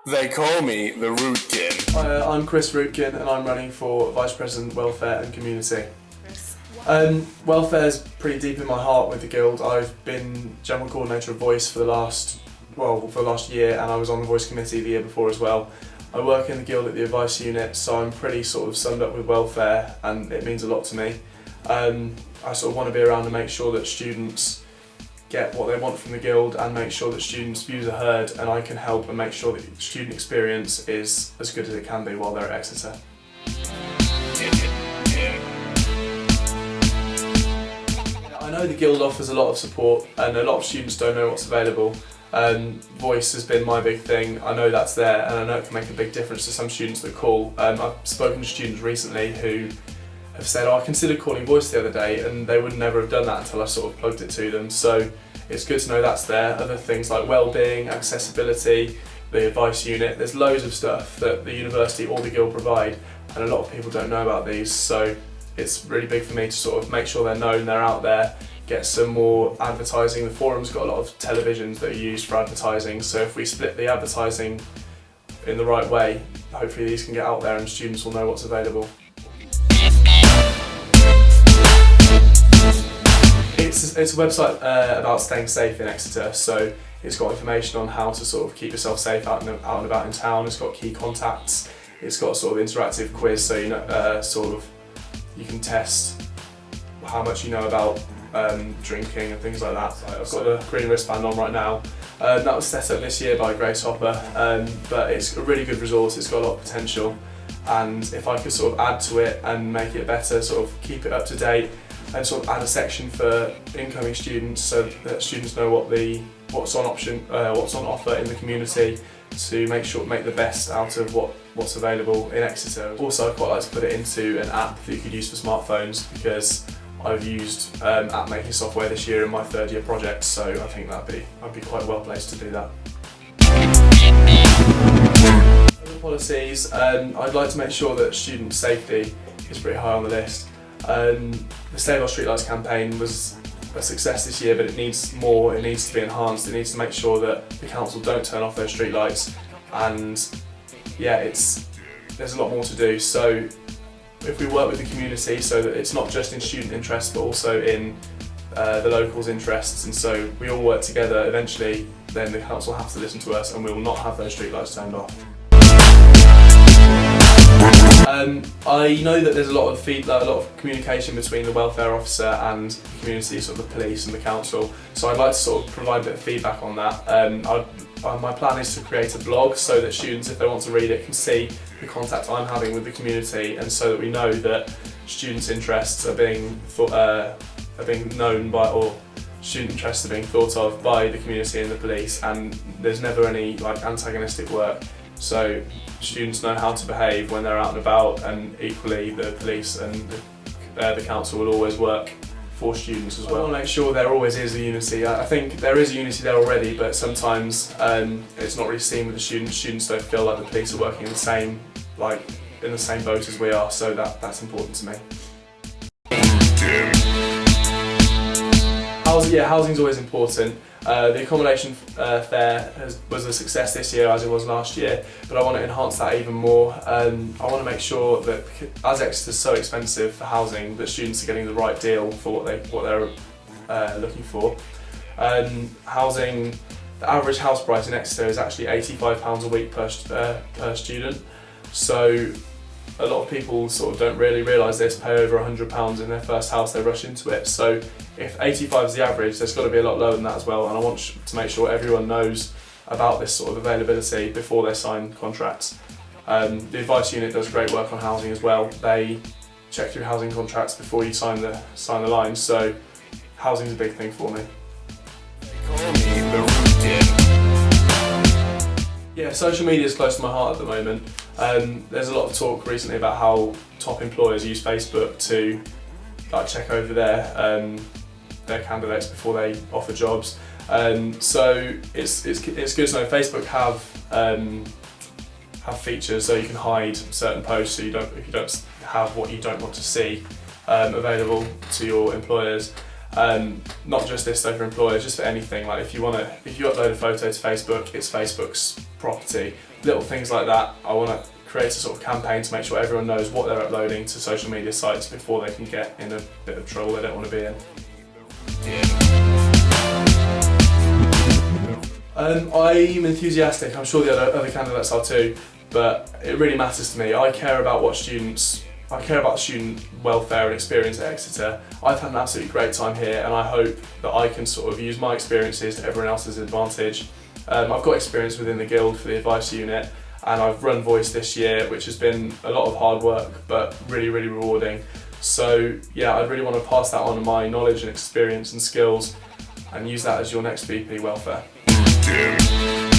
They call me the Rootkin. I'm Chris Rootkin and I'm running for Vice President Welfare and Community. Welfare is pretty deep in my heart with the Guild. I've been General Coordinator of Voice for the last year, and I was on the Voice Committee the year before as well. I work in the Guild at the Advice Unit, so I'm pretty sort of summed up with welfare and it means a lot to me. I sort of want to be around and make sure that students get what they want from the Guild and make sure that students' views are heard, and I can help and make sure that the student experience is as good as it can be while they're at Exeter. I know the Guild offers a lot of support and a lot of students don't know what's available. Voice has been my big thing. I know that's there and I know it can make a big difference to some students that call. I've spoken to students recently who have said, I considered calling Voice the other day, and they would never have done that until I sort of plugged it to them. So it's good to know that's there. Other things like wellbeing, accessibility, the Advice Unit, there's loads of stuff that the university or the Guild provide, and a lot of people don't know about these. So it's really big for me to sort of make sure they're known, they're out there, get some more advertising. The forum's got a lot of televisions that are used for advertising, so if we split the advertising in the right way, hopefully these can get out there and students will know what's available. It's a website about staying safe in Exeter, so it's got information on how to sort of keep yourself safe out and about in town. It's got key contacts. It's got a sort of interactive quiz, so you know, you can test how much you know about drinking and things like that. I've got the green wristband on right now. That was set up this year by Grace Hopper, but it's a really good resource. It's got a lot of potential, and if I could sort of add to it and make it better, sort of keep it up to date, and sort of add a section for incoming students so that students know what's on offer in the community to make the best out of what's available in Exeter. Also, I'd quite like to put it into an app that you could use for smartphones, because I've used app making software this year in my third year project, so I think I'd be quite well placed to do that. Other policies, I'd like to make sure that student safety is pretty high on the list. The Save Our Streetlights campaign was a success this year, but it needs more. It needs to be enhanced. It needs to make sure that the council don't turn off those streetlights, and yeah, there's a lot more to do. So if we work with the community so that it's not just in student interests but also in the locals' interests, and so we all work together, eventually then the council have to listen to us and we will not have those streetlights turned off. I know that there's a lot of communication between the welfare officer and the community, sort of the police and the council, so I'd like to sort of provide a bit of feedback on that. My plan is to create a blog so that students, if they want to read it, can see the contact I'm having with the community, and so that we know that students' interests are being known by, or student interests are being thought of by the community and the police, and there's never any antagonistic work. So students know how to behave when they're out and about, and equally the police and the council will always work for students as well. I want to make sure there always is a unity. I think there is a unity there already, but sometimes it's not really seen with the students. Students don't feel like the police are working in the same boat as we are, so that's important to me. Housing's always important. The accommodation fare was a success this year, as it was last year, but I want to enhance that even more. I want to make sure that, as Exeter is so expensive for housing, that students are getting the right deal for what they're looking for. Housing, the average house price in Exeter is actually £85 a week per student, so a lot of people sort of don't really realise this, pay over £100 in their first house, they rush into it. So if 85 is the average, there's got to be a lot lower than that as well, and I want to make sure everyone knows about this sort of availability before they sign contracts. The Advice Unit does great work on housing as well. They check through housing contracts before you sign the line, so housing's a big thing for me. Yeah, social media is close to my heart at the moment. There's a lot of talk recently about how top employers use Facebook to check over their candidates before they offer jobs. So it's good to know Facebook have features so you can hide certain posts, so if you don't have what you don't want to see available to your employers. Not just this though for employers, just for anything. Like if you upload a photo to Facebook, it's Facebook's property. Little things like that. I want to create a sort of campaign to make sure everyone knows what they're uploading to social media sites before they can get in a bit of trouble they don't want to be in. I'm enthusiastic. I'm sure the other candidates are too, but it really matters to me. I care about student welfare and experience at Exeter. I've had an absolutely great time here, and I hope that I can sort of use my experiences to everyone else's advantage. I've got experience within the guild for the advice unit, and I've run Voice this year, which has been a lot of hard work, but really, really rewarding. So yeah, I really want to pass that on, my knowledge and experience and skills, and use that as your next VP welfare. Rootkin.